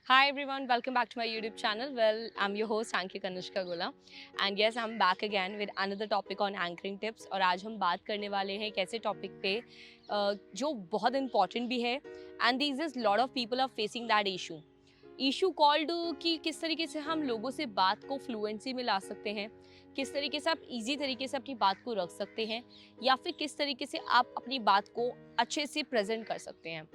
Hi everyone, welcome back to my YouTube channel. Well, I'm your host Anki Kanushka Gola and yes, I'm back again with another topic on anchoring tips और आज हम बात करने वाले हैं एक ऐसे टॉपिक पे जो बहुत important भी है and these is lot of people are facing that issue called कि किस तरीके से हम लोगों से बात को फ्लुएंसी में ला सकते हैं, किस तरीके से आप इजी तरीके से अपनी बात को रख सकते हैं या फिर किस तरीके से आप अपनी बात को अच्छे से प्रेजेंट कर सकते हैं।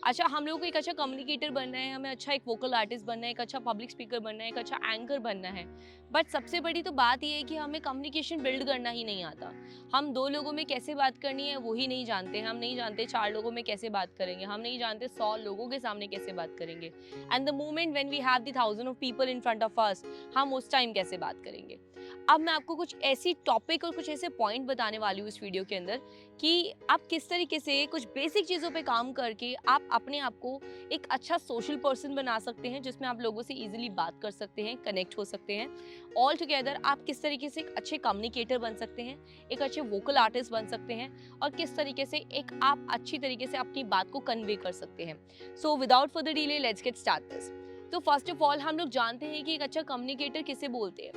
अच्छा, हम लोगों को एक अच्छा कम्युनिकेटर बनना है, हमें अच्छा एक वोकल आर्टिस्ट बनना है, एक अच्छा पब्लिक स्पीकर बनना है, एक अच्छा एंकर बनना है। बट सबसे बड़ी तो बात ये है कि हमें कम्युनिकेशन बिल्ड करना ही नहीं आता। हम 2 लोगों में कैसे बात करनी है वो ही नहीं जानते। हम नहीं जानते 4 लोगों में कैसे बात करेंगे। हम नहीं जानते 100 लोगों के सामने कैसे बात करेंगे। And the moment when we have the thousand of people in front of us, हम उस टाइम कैसे बात करेंगे। अब मैं आपको कुछ ऐसी टॉपिक और कुछ ऐसे पॉइंट बताने वाली हूँ इस वीडियो के अंदर कि आप किस तरीके से कुछ बेसिक चीज़ों पे काम करके आप अपने आप को एक अच्छा सोशल पर्सन बना सकते हैं, जिसमें आप लोगों से इजीली बात कर सकते हैं, कनेक्ट हो सकते हैं। ऑल टुगेदर आप किस तरीके से एक अच्छे कम्युनिकेटर बन सकते हैं, एक अच्छे वोकल आर्टिस्ट बन सकते हैं और किस तरीके से एक आप अच्छी तरीके से अपनी बात को कन्वे कर सकते हैं। So without further delay let's get start this. तो फर्स्ट ऑफ ऑल हम लोग जानते हैं कि एक अच्छा कम्युनिकेटर किसे बोलते हैं,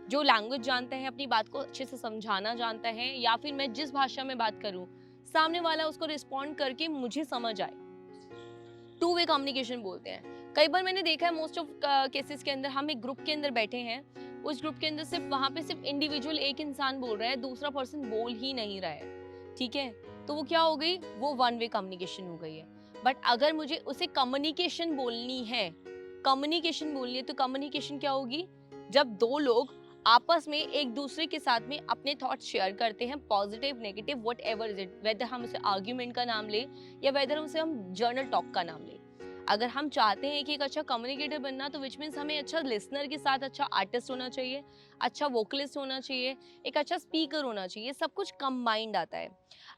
जो लैंग्वेज जानता है, अपनी बात को अच्छे से समझाना जानता है, या फिर मैं जिस भाषा में बात करूं सामने वाला उसको रिस्पॉन्ड करके मुझे समझ आए, टू वे कम्युनिकेशन बोलते हैं। कई बार मैंने देखा है मोस्ट ऑफ केसेस के अंदर हम एक ग्रुप के अंदर बैठे हैं, उस ग्रुप के अंदर सिर्फ वहां पे सिर्फ इंडिविजुअल एक इंसान बोल रहा है, दूसरा पर्सन बोल ही नहीं रहा है। ठीक है, तो वो क्या हो गई, वो वन वे कम्युनिकेशन हो गई है। बट अगर मुझे उसे कम्युनिकेशन बोलनी है, कम्युनिकेशन बोलनी है, तो कम्युनिकेशन क्या होगी, जब दो लोग आपस में एक दूसरे के साथ में अपने थॉट्स शेयर करते हैं, positive negative whatever is it, whether हम उसे आर्ग्यूमेंट का नाम ले या वेदर उसे हम जर्नल टॉक का नाम ले। अगर हम चाहते हैं कि एक अच्छा कम्युनिकेटर बनना, तो विच मीन्स हमें अच्छा लिसनर के साथ अच्छा आर्टिस्ट होना चाहिए, अच्छा वोकलिस्ट होना चाहिए, एक अच्छा स्पीकर होना चाहिए, सब कुछ कंबाइंड आता है।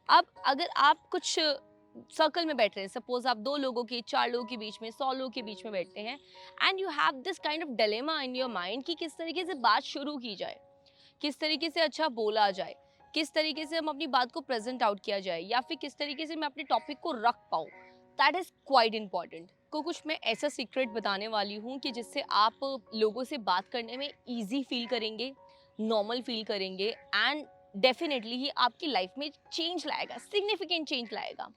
अब अगर आप कुछ सर्कल में बैठ रहे हैं, सपोज आप 2 लोगों के, 4 लोगों के बीच में, 100 लोगों के बीच में बैठते हैं and you have this kind of dilemma in your mind कि किस तरीके से बात शुरू की जाए, किस तरीके से अच्छा बोला जाए, किस तरीके से हम अपनी बात को प्रेजेंट आउट किया जाए, या फिर किस तरीके से मैं अपने टॉपिक को रख पाऊँ। That is quite important. को कुछ मैं ऐसा सीक्रेट बताने वाली हूँ कि जिससे आप लोगों से बात करने में ईजी फील करेंगे, नॉर्मल फील करेंगे एंड डेफिनेटली ही आपकी लाइफ में चेंज लाएगा, सिग्निफिकेंट चेंज लाएगा।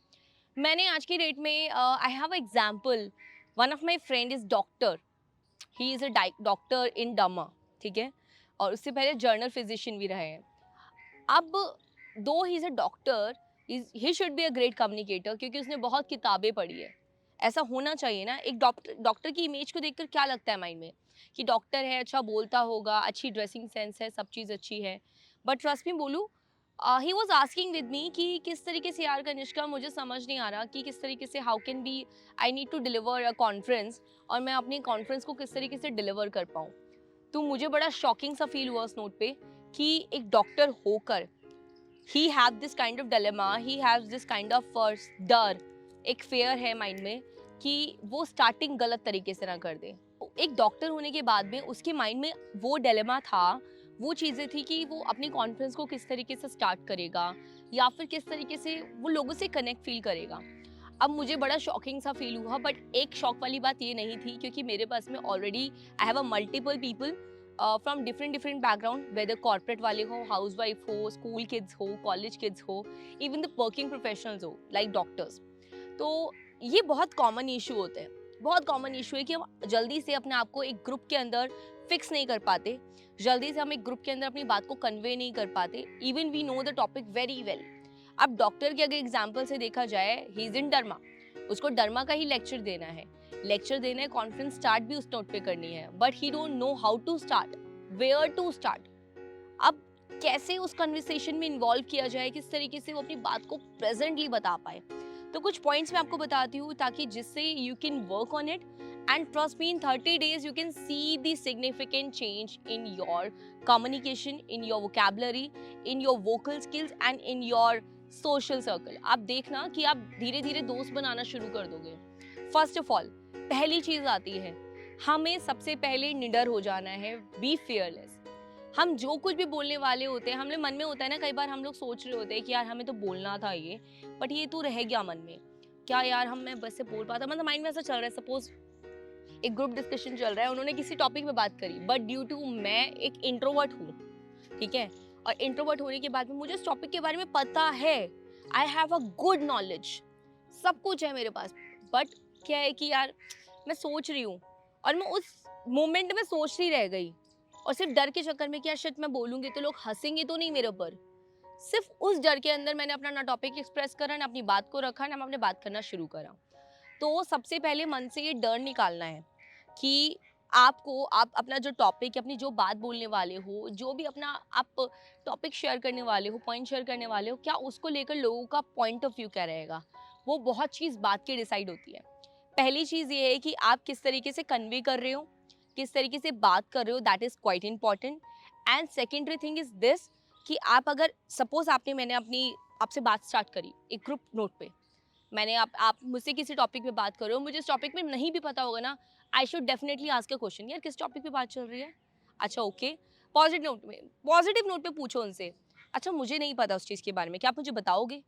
मैंने आज की डेट में I have example, one of my friend is doctor, he is a doctor in डमा। ठीक है, और उससे पहले जर्नल फिजिशियन भी रहे हैं। अब दो ही is a doctor, he should be a great communicator, क्योंकि उसने बहुत किताबें पढ़ी है। ऐसा होना चाहिए ना, एक डॉक्टर, डॉक्टर की इमेज को देखकर क्या लगता है माइंड में कि डॉक्टर है, अच्छा बोलता होगा, अच्छी ड्रेसिंग सेंस है, सब चीज़ अच्छी है। बट ट्रस्ट मी बोलूँ, he was asking with me कि किस तरीके से यार कनिष्का, मुझे समझ नहीं आ रहा कि किस तरीके से how can be, I need to deliver a conference, और मैं अपनी कॉन्फ्रेंस को किस तरीके से डिलीवर कर पाऊँ। तो मुझे बड़ा शॉकिंग सा फील हुआ उस नोट पे कि एक डॉक्टर होकर he have this kind of dilemma, he have this kind of डर, एक फेयर है माइंड में कि वो स्टार्टिंग गलत तरीके से ना कर दे। एक डॉक्टर होने के बाद में उसके माइंड में वो डिलेमा था, वो चीज़ें थी कि वो अपनी कॉन्फ्रेंस को किस तरीके से स्टार्ट करेगा या फिर किस तरीके से वो लोगों से कनेक्ट फील करेगा। अब मुझे बड़ा शॉकिंग सा फील हुआ, बट एक शॉक वाली बात ये नहीं थी, क्योंकि मेरे पास में already I have a multiple people from different different background, whether corporate वाले हो, हाउस वाइफ हो, स्कूल किड्स हो, कॉलेज किड्स हो, इवन द वर्किंग प्रोफेशनल्स हो लाइक डॉक्टर्स। तो ये बहुत कॉमन इशू होते हैं, बहुत कॉमन इशू है कि हम जल्दी से अपने आप को एक ग्रुप के अंदर फिक्स नहीं कर पाते, जल्दी से हम एक ग्रुप के अंदर अपनी बात को कन्वे नहीं कर पाते, even we know the topic very well. अब डॉक्टर के अगर एग्जाम्पल से देखा जाए, ही इज इन डर्मा, उसको डर्मा का ही लेक्चर देना है, कॉन्फ्रेंस स्टार्ट भी उस नोट पे करनी है, but he don't know how to start, where to start. अब कैसे उस कन्वर्सेशन में इन्वॉल्व किया जाए, किस तरीके से वो अपनी बात को प्रेजेंटली बता पाए। तो कुछ पॉइंट्स मैं आपको बताती हूँ ताकि जिससे you can work on it and trust me, in 30 days you can see the significant change in your communication, in your vocabulary, in your vocal skills and in your social circle। आप देखना कि आप धीरे धीरे दोस्त बनाना शुरू कर दोगे। फर्स्ट ऑफ ऑल, पहली चीज आती है, हमें सबसे पहले निडर हो जाना है, बी फियरलेस। हम जो कुछ भी बोलने वाले होते हैं, हमने मन में होता है ना, कई बार हम लोग सोच रहे होते हैं कि यार हमें तो बोलना था ये, बट ये तो रह गया मन में, क्या यार हम मैं बस से बोल पाता, मतलब माइंड में ऐसा चल रहा है। सपोज एक ग्रुप डिस्कशन चल रहा है, उन्होंने किसी टॉपिक पे बात करी, बट ड्यू टू मैं एक इंट्रोवर्ट हूँ, ठीक है, और इंट्रोवर्ट होने के बाद में मुझे उस टॉपिक के बारे में पता है, आई हैव अ गुड नॉलेज, सब कुछ है मेरे पास, बट क्या है कि यार मैं सोच रही हूँ और मैं उस मोमेंट में सोच रही रह गई, और सिर्फ डर के चक्कर में कि यार शायद मैं बोलूंगी तो लोग हंसेंगे तो नहीं मेरे ऊपर, सिर्फ उस डर के अंदर मैंने अपना ना टॉपिक एक्सप्रेस करा, ना अपनी बात को रखा, ना मैं अपने बात करना शुरू करा। तो सबसे पहले मन से ये डर निकालना है कि आपको आप अपना जो टॉपिक, अपनी जो बात बोलने वाले हो, जो भी अपना आप टॉपिक शेयर करने वाले हो, पॉइंट शेयर करने वाले हो, क्या उसको लेकर लोगों का पॉइंट ऑफ व्यू क्या रहेगा, वो बहुत चीज़ बात की डिसाइड होती है। पहली चीज़ ये है कि आप किस तरीके से कन्वे कर रहे हो, किस तरीके से बात कर रहे हो, that is quite important. And secondary thing is this कि आप अगर सपोज मैंने अपनी आपसे बात स्टार्ट करी एक ग्रुप नोट पे, मैंने आप मुझसे किसी टॉपिक पे बात कर रहे हो, मुझे इस टॉपिक में नहीं भी पता होगा ना, I should definitely ask a question, यार किस टॉपिक पे बात चल रही है, अच्छा ओके, पॉजिटिव नोट पे पूछो उनसे, अच्छा मुझे नहीं पता उस चीज़ के बारे में, क्या आप मुझे बताओगे,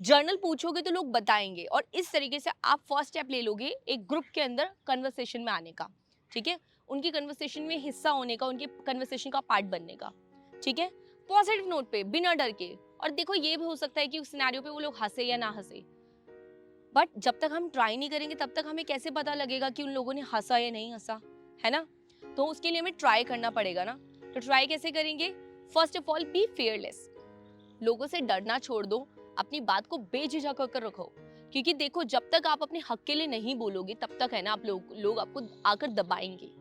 जर्नल पूछोगे तो लोग बताएंगे, और इस तरीके से आप फर्स्ट स्टेप ले लोगे एक ग्रुप के अंदर कन्वर्सेशन में आने का, ठीक है, उनकी कन्वर्सेशन में हिस्सा होने का, उनकी कन्वर्सेशन का पार्ट बनने का, ठीक है, पॉजिटिव नोट पे बिना डर के। और देखो ये भी हो सकता है कि उस सिनेरियो पे वो लोग हंसे या ना हंसे, बट जब तक हम ट्राई नहीं करेंगे तब तक हमें कैसे पता लगेगा कि उन लोगों ने हंसा या नहीं हंसा, है ना। तो उसके लिए हमें ट्राई करना पड़ेगा ना। तो ट्राई कैसे करेंगे, first of all be fearless, लोगों से डरना छोड़ दो, अपनी बात को बेझिझक होकर रखो, क्योंकि देखो जब तक आप अपने हक के लिए नहीं बोलोगे तब तक है ना आप लोग आपको आकर दबाएंगे।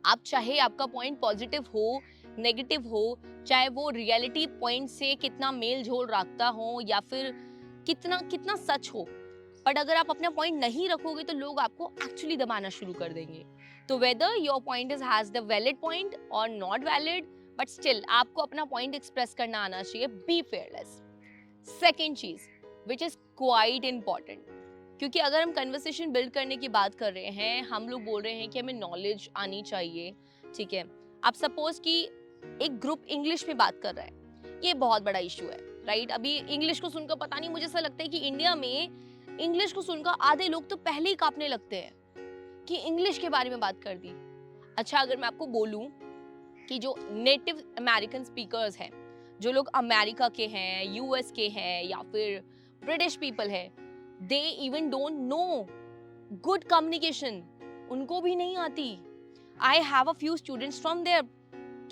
आप चाहे आपका पॉइंट पॉजिटिव हो, नेगेटिव हो, चाहे वो रियलिटी पॉइंट से कितना मेल जोल रखता हो या फिर कितना कितना सच हो, बट अगर आप अपना पॉइंट नहीं रखोगे तो लोग आपको एक्चुअली दबाना शुरू कर देंगे। तो whether your point is has the valid point और नॉट वैलिड, बट स्टिल आपको अपना पॉइंट एक्सप्रेस करना आना चाहिए, बी फेयरलेस। सेकेंड चीज विच इज क्वाइट इंपॉर्टेंट, क्योंकि अगर हम कन्वर्सेशन बिल्ड करने की बात कर रहे हैं, हम लोग बोल रहे हैं कि हमें नॉलेज आनी चाहिए, ठीक है, आप सपोज कि एक ग्रुप इंग्लिश में बात कर रहा है, ये बहुत बड़ा इशू है, राइट। अभी इंग्लिश को सुनकर पता नहीं, मुझे ऐसा लगता है कि इंडिया में इंग्लिश को सुनकर आधे लोग तो पहले ही कांपने लगते हैं कि इंग्लिश के बारे में बात कर दी। अच्छा अगर मैं आपको बोलूं कि जो नेटिव अमेरिकन स्पीकर्स हैं, जो लोग अमेरिका के हैं, यूएस के हैं या फिर ब्रिटिश पीपल है, they even don't know good communication, उनको भी नहीं आती। I have a few students from there,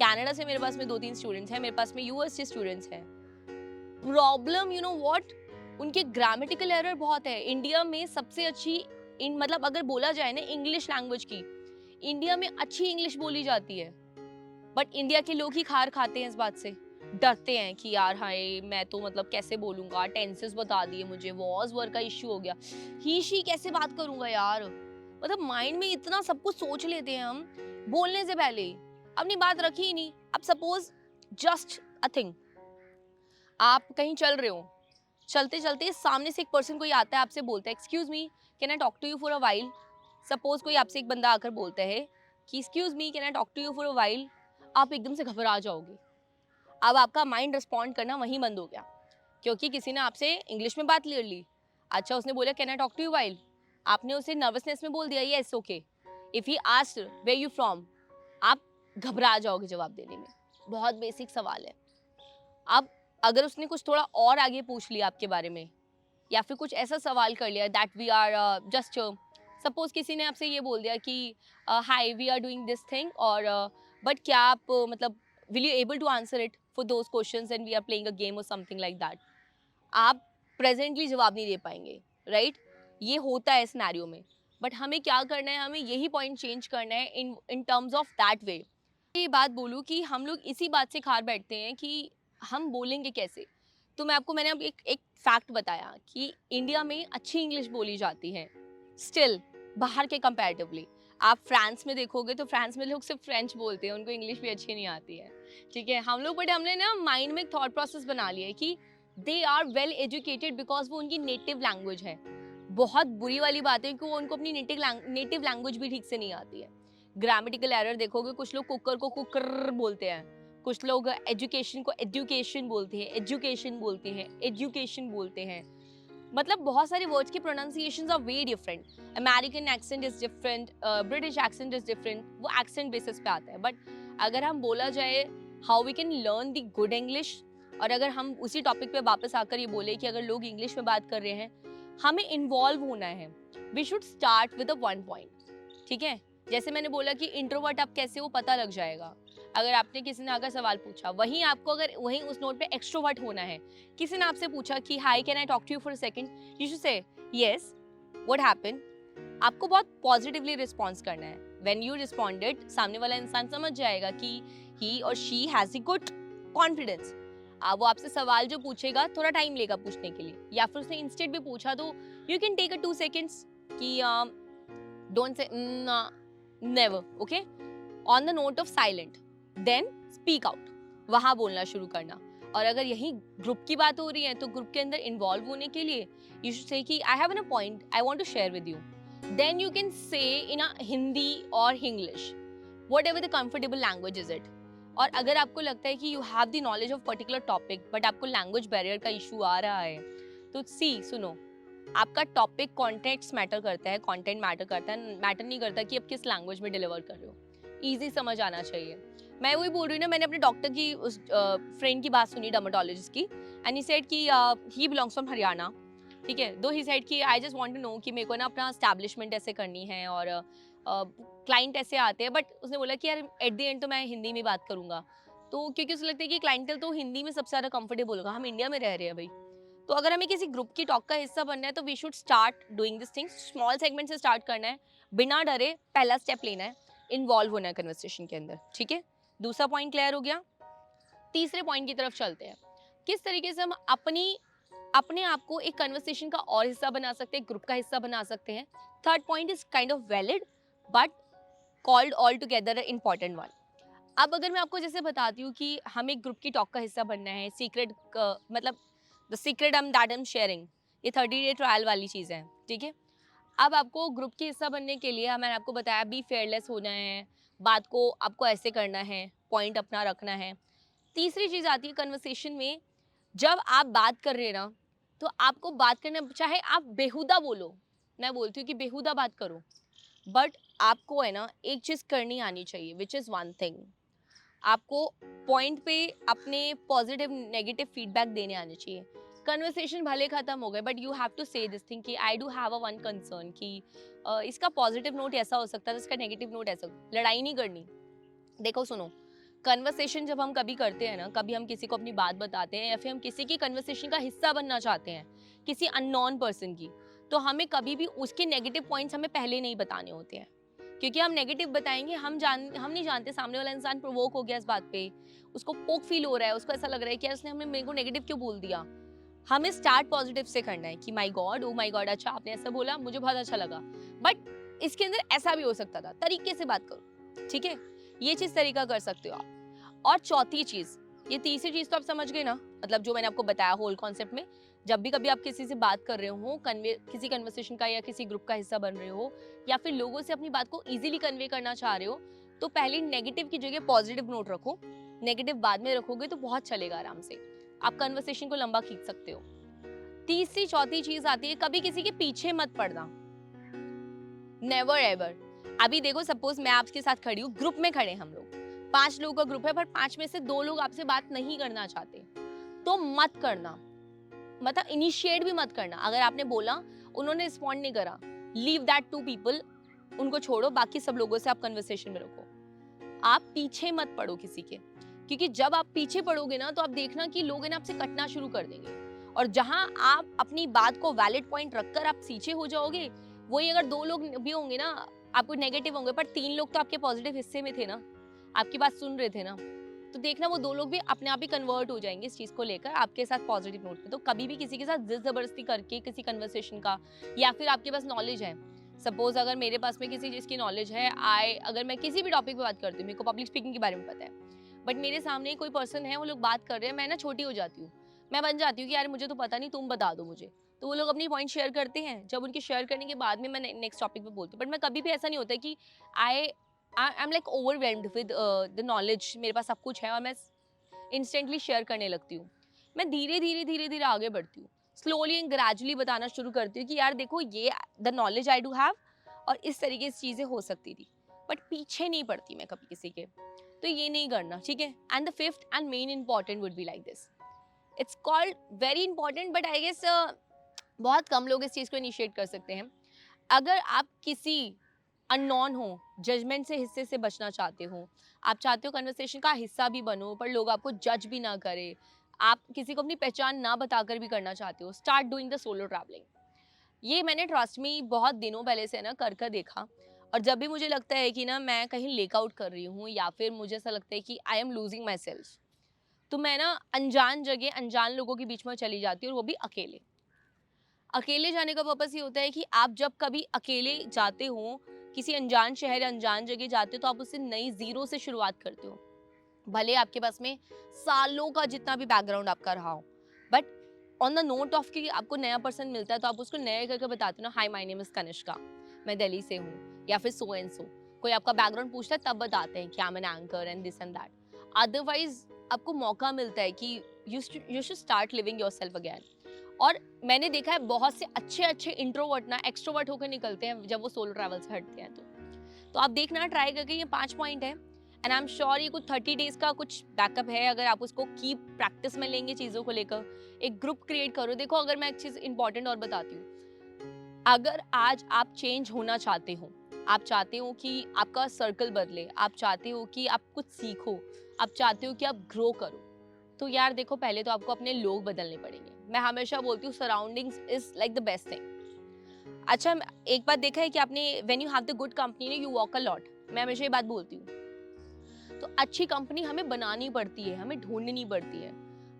Canada से मेरे पास में 2-3 स्टूडेंट्स हैं, मेरे पास में यूएस से स्टूडेंट्स हैं। प्रॉब्लम यू नो व्हाट, उनके ग्रामेटिकल एरर बहुत है। इंडिया में सबसे अच्छी मतलब अगर बोला जाए ना इंग्लिश लैंग्वेज की, इंडिया में अच्छी इंग्लिश बोली जाती है, बट इंडिया के लोग ही खार खाते हैं इस बात से, डरते हैं कि यार हाय मैं तो मतलब कैसे बोलूंगा, टेंसेस बता दिए मुझे, वॉज वर्क का इश्यू हो गया, ही शी कैसे बात करूंगा यार, मतलब माइंड में इतना सब कुछ सोच लेते हैं हम बोलने से पहले ही, अपनी बात रखी ही नहीं। अब सपोज जस्ट अ थिंग, आप कहीं चल रहे हो, चलते चलते सामने से एक पर्सन कोई आता है, आपसे बोलता है excuse me can I talk to you for a while. Suppose कोई आपसे एक बंदा आकर बोलता है कि excuse me can I talk to you for a while, आप एकदम से घबरा जाओगे। अब आपका माइंड रिस्पॉन्ड करना वहीं बंद हो गया, क्योंकि किसी ने आपसे इंग्लिश में बात ले ली। अच्छा उसने बोला can I talk to you while, आपने उसे नर्वसनेस में बोल दिया yes okay. If he asked where you from, आप घबरा जाओगे जवाब देने में, बहुत बेसिक सवाल है। अब अगर उसने कुछ थोड़ा और आगे पूछ लिया आपके बारे में, या फिर कुछ ऐसा सवाल कर लिया that we are just, suppose किसी ने आपसे ये बोल दिया कि hi we are doing this thing, और बट क्या आप मतलब will you able to answer it for those questions and we are playing a game और समथिंग लाइक दैट, आप प्रेजेंटली जवाब नहीं दे पाएंगे, राइट ये होता है सिनेरियो में। बट हमें क्या करना है, हमें यही पॉइंट चेंज करना है in terms of that way. ये बात बोलूँ कि हम लोग इसी बात से खार बैठते हैं कि हम बोलेंगे कैसे। तो मैंने अब एक फैक्ट बताया कि इंडिया में अच्छी इंग्लिश बोली जाती है स्टिल, बाहर के कंपैरेटिवली। आप फ्रांस में देखोगे तो फ्रांस में लोग सिर्फ फ्रेंच बोलते हैं, उनको इंग्लिश भी अच्छी नहीं आती है, ठीक है। हम लोग बट हमने ना माइंड में एक थॉट प्रोसेस बना लिया है कि they are well educated because वो उनकी नेटिव लैंग्वेज है। बहुत बुरी वाली बात है कि वो उनको अपनी नेटिव लैंग्वेज भी ठीक से नहीं आती है। ग्रामेटिकल एरर देखोगे, कुछ लोग कुकर को कुकर बोलते हैं, कुछ लोग एजुकेशन को एजुकेशन बोलते हैं, एजुकेशन बोलते हैं, एजुकेशन बोलते हैं। मतलब बहुत सारे वर्ड्स की pronunciations are way different. American accent is different, British accent is different, वो एक्सेंट बेसिस पे आता है। बट अगर हम बोला जाए how we can learn the good English, और अगर हम उसी टॉपिक पे वापस आकर ये बोले कि अगर लोग इंग्लिश में बात कर रहे हैं, हमें इन्वॉल्व होना है। We should start with a one point, ठीक है। जैसे मैंने बोला कि इंट्रोवर्ट आप कैसे, वो पता लग जाएगा। अगर आपने किसी ने अगर सवाल पूछा, वहीं आपको अगर वहीं उस नोट पे एक्सट्रोवर्ट होना है। किसी ने आपसे पूछा कि hi can I talk to you for a second, you should say yes, what happened. आपको बहुत पॉजिटिवली रिस्पॉन्स करना है। व्हेन यू रिस्पॉन्डेड, सामने वाला इंसान समझ जाएगा कि ही और she has a good confidence. वो आपसे सवाल जो पूछेगा थोड़ा टाइम लेगा पूछने के लिए, या फिर उसने इंस्टेंट भी पूछा तो you can take a 2 seconds कि don't say never, okay, on the note of silent, then speak out, वहां बोलना शुरू करना। और अगर यही ग्रुप की बात हो रही है तो ग्रुप के अंदर इन्वॉल्व होने के लिए यू शुड से कि I have an point I want to share with you, then you can say in a Hindi और English, whatever the comfortable language is it. और अगर आपको लगता है कि you have the knowledge of particular topic but आपको language barrier का issue आ रहा है, तो सुनो, आपका टॉपिक कॉन्टेक्स्ट मैटर करता है, कंटेंट मैटर करता है, मैटर नहीं करता कि आप किस लैंग्वेज में डिलीवर कर रहे हो। इजी समझ आना चाहिए। मैं वही बोल रही हूँ ना, मैंने अपने डॉक्टर की उस फ्रेंड की बात सुनी, डर्मेटोलॉजिस्ट की, एंड ही सेड कि ही बिलोंग्स फ्रॉम हरियाणा, ठीक है। दो ही सेड कि I just want to know कि मेरे को ना अपना एस्टैब्लिशमेंट ऐसे करनी है और क्लाइंट ऐसे आते हैं, बट उसने बोला कि यार एट द एंड तो मैं हिंदी में बात करूंगा। तो क्योंकि उसे लगता है कि क्लाइंटल तो हिंदी में सबसे ज़्यादा कंफर्टेबल होगा, हम इंडिया में रह रहे हैं भाई। तो अगर हमें किसी ग्रुप की टॉक का हिस्सा बनना है तो we should start doing this things, small segment से स्टार्ट करना है, बिना डरे पहला स्टेप लेना है, इन्वॉल्व होना है कन्वर्सेशन के अंदर, ठीक है। दूसरा पॉइंट क्लियर हो गया। तीसरे पॉइंट की तरफ चलते हैं, किस तरीके से हम अपने आप को एक कन्वर्सेशन का और हिस्सा बना सकते हैं, ग्रुप का हिस्सा बना सकते हैं। Third point is kind of valid but called all together important one. अब अगर मैं आपको जैसे बताती हूँ कि हम एक ग्रुप की टॉक का हिस्सा बनना है, सीक्रेट मतलब the secret that I am sharing, ये 30 डे ट्रायल वाली चीज़ है, ठीक है। अब आपको ग्रुप के हिस्सा बनने के लिए मैंने आपको बताया बी फेयरलेस होना है, बात को आपको ऐसे करना है, पॉइंट अपना रखना है। तीसरी चीज़ आती है कन्वर्सेशन में, जब आप बात कर रहे हैं ना, तो आपको बात करना, चाहे आप बेहुदा बोलो, मैं बोलती हूँ कि बेहुदा बात करो, बट आपको है ना एक चीज़ करनी आनी चाहिए, विच इज़ वन थिंग, आपको पॉइंट पे अपने पॉजिटिव नेगेटिव फीडबैक देने आने चाहिए। कन्वर्सेशन भले खत्म हो गए बट यू हैव टू से दिस थिंग कि I do have a one concern कि इसका पॉजिटिव नोट ऐसा हो सकता है, इसका नेगेटिव नोट ऐसा। लड़ाई नहीं करनी। देखो सुनो, कन्वर्सेशन जब हम कभी करते हैं ना, कभी हम किसी को अपनी बात बताते हैं या फिर हम किसी की कन्वर्सेशन का हिस्सा बनना चाहते हैं, किसी अननोन पर्सन की, तो हमें कभी भी उसके नेगेटिव पॉइंट्स हमें पहले नहीं बताने होते हैं। क्योंकि हम नेगेटिव बताएंगे, हम नहीं जानते सामने वाला इंसान प्रोवोक हो गया इस बात पे, उसको पोक फील हो रहा है, उसको ऐसा लग रहा है कि यार उसने हमें मेरे को नेगेटिव क्यों बोल दिया। हमें स्टार्ट पॉजिटिव से करना है कि my God, oh my God, अच्छा आपने ऐसा बोला, मुझे बहुत अच्छा लगा, बट इसके अंदर ऐसा भी हो सकता था, तरीके से बात करो, ठीक है। ये चीज तरीका कर सकते हो आप। और चौथी चीज, ये तीसरी चीज तो आप समझ गए ना, मतलब जो मैंने आपको बताया होल कॉन्सेप्ट में, जब भी कभी आप किसी से बात कर रहे हो, किसी कन्वर्सेशन का या किसी ग्रुप का हिस्सा बन रहे हो, या फिर लोगों से अपनी बात को इजीली कन्वे करना चाह रहे हो, तो पहले नेगेटिव की जगह पॉजिटिव नोट रखो। नेगेटिव बाद में रखोगे तो बहुत चलेगा आराम से, आप कन्वर्सेशन को लंबा खींच सकते हो। तीसरी चौथी चीज आती है, कभी किसी के पीछे मत पड़ना, नेवर एवर। अभी देखो, सपोज मैं आपके साथ खड़ी हूँ, ग्रुप में खड़े हम लोग, 5 लोगों का ग्रुप है, पर 5 में से 2 लोग आपसे बात नहीं करना चाहते, तो मत करना, मतलब इनिशिएट भी मत करना। अगर आपने बोला, उन्होंने रिस्पॉन्ड नहीं करा, लीव दैट 2 पीपल, उनको छोड़ो, बाकी सब लोगों से आप कन्वर्सेशन में रखो। आप पीछे मत पड़ो किसी के, क्योंकि जब आप पीछे पड़ोगे ना, तो आप देखना कि लोग है ना आपसे कटना शुरू कर देंगे। और जहां आप अपनी बात को वैलिड पॉइंट रखकर आप पीछे हो जाओगे, वही अगर 2 लोग भी होंगे ना, आपको नेगेटिव होंगे, पर 3 लोग तो आपके पॉजिटिव हिस्से में थे ना, आपकी बात सुन रहे थे ना, तो देखना वो 2 लोग भी अपने आप ही कन्वर्ट हो जाएंगे इस चीज को लेकर आपके साथ पॉजिटिव नोट पे। तो कभी भी किसी के साथ जिद जबरदस्ती करके किसी कन्वर्सेशन का, या फिर आपके पास नॉलेज है, सपोज अगर मेरे पास में किसी चीज की नॉलेज है, अगर मैं किसी भी टॉपिक पे बात करती हूँ, मेरे को पब्लिक स्पीकिंग के बारे में पता है, बट मेरे सामने कोई पर्सन है, वो लोग बात कर रहे हैं, मैं ना छोटी हो जाती हूँ, मैं बन जाती हूँ कि यार मुझे तो पता नहीं, तुम बता दो मुझे। तो वो लोग अपनी पॉइंट शेयर करते हैं, जब उनके शेयर करने के बाद में मैं नेक्स्ट टॉपिक पे बोलती हूँ, बट मैं कभी भी ऐसा नहीं होता कि I I am like overwhelmed with the knowledge, मेरे पास सब कुछ है और मैं इंस्टेंटली शेयर करने लगती हूँ। मैं धीरे धीरे धीरे धीरे आगे बढ़ती हूँ। स्लोली एंड ग्रेजुअली बताना शुरू करती हूँ कि यार देखो ये the knowledge I do have और इस तरीके से चीज़ें हो सकती थी, बट पीछे नहीं पड़ती मैं कभी किसी के, तो ये नहीं करना, ठीक है। And the fifth and main important would be like this, it's called very important but I guess बहुत कम लोग इस चीज़ को इनिशिएट कर सकते हैं। अगर आप किसी अननोन हो, जजमेंट से हिस्से से बचना चाहते हो, आप चाहते हो कन्वर्सेशन का हिस्सा भी बनो पर लोग आपको जज भी ना करे, आप किसी को अपनी पहचान ना बताकर भी करना चाहते हो, start doing the solo travelling. ये मैंने ट्रस्ट मी बहुत दिनों पहले से ना कर कर देखा। और जब भी मुझे लगता है कि ना मैं कहीं लेक आउट कर रही हूँ या फिर मुझे ऐसा लगता है कि I am losing my self, तो मैं ना अनजान जगह अनजान लोगों के बीच में चली जाती हूँ, और वो भी अकेले। अकेले जाने का पर्पस ये होता है कि आप जब कभी अकेले जाते हो, किसी अनजान शहर या अनजान जगह जाते हो, तो आप उससे नई ज़ीरो से शुरुआत करते हो। भले आपके पास में सालों का जितना भी बैकग्राउंड आपका रहा हो, but on the note of कि आपको नया पर्सन मिलता है तो आप उसको नया करके बताते हो ना, hi my name is Kanishka, मैं दिल्ली से हूँ, या फिर सो एंड सो। कोई आपका बैकग्राउंड पूछता है तब बताते हैं कि I am an anchor and this and that. Otherwise आपको मौका मिलता है कि you should start living yourself again. और मैंने देखा है बहुत से अच्छे-अच्छे इंट्रोवर्ट ना एक्सट्रोवर्ट होकर निकलते हैं जब वो सोलो ट्रैवल से हटते हैं तो। तो आप देखना ट्राई करके, ये 5 पॉइंट है एंड आई एम श्योर ये कुछ 30 डेज़ का कुछ बैकअप है, अगर आप उसको कीप प्रैक्टिस में लेंगे चीज़ों को लेकर। एक ग्रुप क्रिएट करो। देखो अगर मैं एक चीज़ इंपॉर्टेंट और बताती हूँ, अगर आज आप चेंज होना चाहते हो, आप चाहते हो कि आपका सर्कल बदले, आप चाहते हो कि आप कुछ सीखो, आप चाहते हो कि आप ग्रो करो, तो यार देखो पहले तो आपको अपने लोग बदलने पड़ेंगे। मैं हमेशा बोलती हूँ surroundings is like the best thing. अच्छा, एक बात देखा है कि आपने when you have the good company you walk a lot, मैं हमेशा ये बात बोलती हूँ। तो अच्छी कंपनी हमें बनानी पड़ती है, हमें ढूंढनी पड़ती है।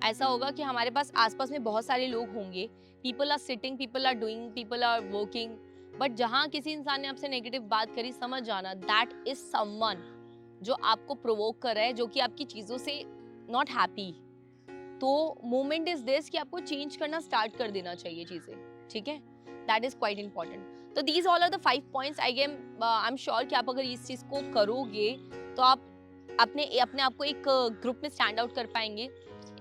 ऐसा होगा कि हमारे पास आसपास में बहुत सारे लोग होंगे, people are sitting, people are doing, people are working, but जहाँ किसी इंसान ने आपसे नेगेटिव बात करी, समझ जाना दैट इज समवन जो आपको प्रोवोक कर रहा है, जो कि आपकी चीजों से नॉट हैप्पी। तो मोमेंट इज दिस कि आपको चेंज करना स्टार्ट कर देना चाहिए चीजें, ठीक है। That is quite important. तो these all are the 5 points. I am sure कि आप अगर इस चीज को करोगे तो आप अपने अपने आप को एक ग्रुप में स्टैंड आउट कर पाएंगे,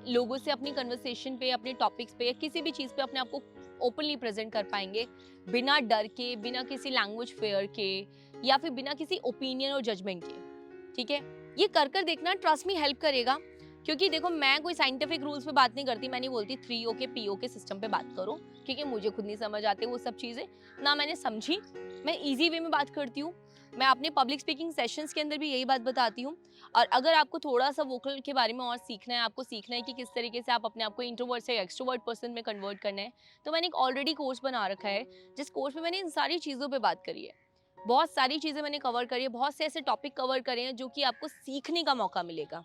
लोगों से अपनी कन्वर्सेशन पे, अपने टॉपिक्स पे या किसी भी चीज़ पे अपने आप को ओपनली प्रेजेंट कर पाएंगे, बिना डर के, बिना किसी लैंग्वेज फेयर के, या फिर बिना किसी ओपिनियन और जजमेंट के, ठीक है। ये कर देखना, ट्रस्ट मी हेल्प करेगा। क्योंकि देखो मैं कोई साइंटिफिक रूल्स पे बात नहीं करती, मैं नहीं बोलती 3O के PO के सिस्टम पे बात करो, क्योंकि मुझे खुद नहीं समझ आते वो सब चीज़ें, ना मैंने समझी। मैं इजी वे में बात करती हूँ। मैं अपने पब्लिक स्पीकिंग सेशंस के अंदर भी यही बात बताती हूँ। और अगर आपको थोड़ा सा वोकल के बारे में और सीखना है, आपको सीखना है कि किस तरीके से आप अपने आप को इंट्रोवर्ट से एक्सट्रोवर्ट पर्सन में कन्वर्ट करना है, तो मैंने एक ऑलरेडी कोर्स बना रखा है, जिस कोर्स में मैंने इन सारी चीज़ों पे बात करी है। बहुत सारी चीज़ें मैंने कवर करी है, बहुत से ऐसे टॉपिक कवर करे हैं जो कि आपको सीखने का मौका मिलेगा।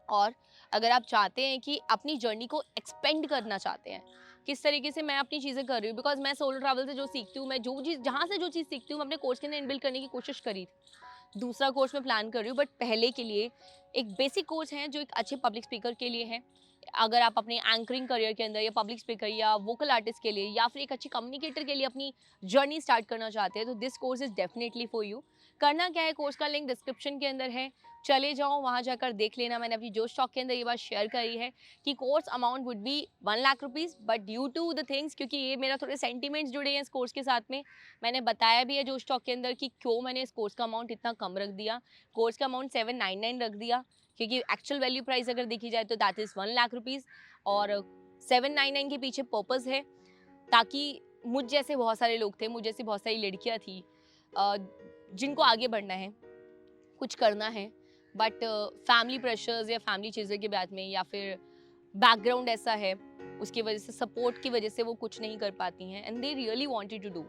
और अगर आप चाहते हैं कि अपनी जर्नी को एक्सपेंड करना चाहते हैं, किस तरीके से मैं अपनी चीज़ें कर रही हूँ, बिकॉज मैं सोलो ट्रैवल से जो सीखती हूँ, मैं जो चीज़ जहाँ से जो चीज़ सीखती हूँ, मैं अपने कोर्स के अंदर इनबिल्ड करने की कोशिश करी थी। दूसरा कोर्स मैं प्लान कर रही हूँ, बट पहले के लिए एक बेसिक कोर्स है जो एक अच्छे पब्लिक स्पीकर के लिए है। अगर आप अपने एंकरिंग करियर के अंदर या पब्लिक स्पीकर या वोकल आर्टिस्ट के लिए या फिर एक अच्छी कम्युनिकेटर के लिए अपनी जर्नी स्टार्ट करना चाहते हैं, तो this course is definitely for you. करना क्या है, कोर्स का लिंक डिस्क्रिप्शन के अंदर है, चले जाओ वहाँ जाकर देख लेना। मैंने अपनी जोश टॉक के अंदर ये बात शेयर करी है कि course amount would be 1 lakh rupees, but due to the things, क्योंकि ये मेरा थोड़े सेंटिमेंट्स जुड़े हैं इस कोर्स के साथ में, मैंने बताया भी है जोश टॉक के अंदर कि क्यों मैंने इस कोर्स का अमाउंट इतना कम रख दिया। कोर्स का अमाउंट 799 रख दिया, क्योंकि एक्चुअल वैल्यू प्राइस अगर देखी जाए तो दैट इज़ 1 लाख रुपीज़। और 799 के पीछे पर्पज़ है ताकि मुझ जैसे बहुत सारे लोग थे, मुझ जैसी बहुत सारी लड़कियाँ थी, अ, जिनको आगे बढ़ना है, कुछ करना है, बट फैमिली प्रेशर्स या फैमिली चीज़ों के बाद में, या फिर बैकग्राउंड ऐसा है उसकी वजह से, सपोर्ट की वजह से वो कुछ नहीं कर पाती हैं and they really wanted to do,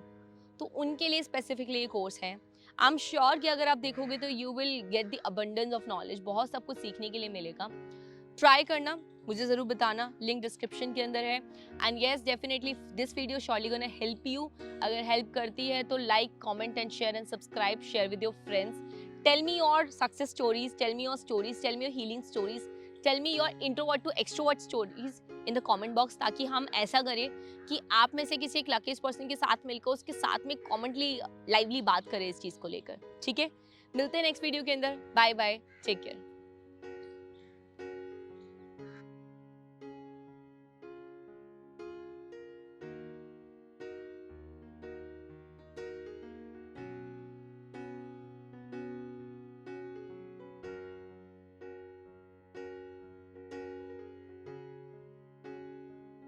तो उनके लिए स्पेसिफिकली ये कोर्स है। आई एम श्योर कि अगर आप देखोगे तो you will get the abundance of knowledge, बहुत सब कुछ सीखने के लिए मिलेगा। ट्राई करना, मुझे ज़रूर बताना, लिंक डिस्क्रिप्शन के अंदर है। And yes definitely this video surely gonna help you. अगर हेल्प करती है तो like, comment and share and subscribe, share with your friends. Tell me your success stories, tell me your stories, tell me your healing stories, tell me your introvert to extrovert stories in the comment box, ताकि हम ऐसा करें कि आप में से किसी एक लकीस्ट पर्सन के साथ मिलकर उसके साथ में कॉमेंटली लाइवली बात करें इस चीज़ को लेकर, ठीक है। मिलते हैं नेक्स्ट वीडियो के अंदर। Bye bye, take care.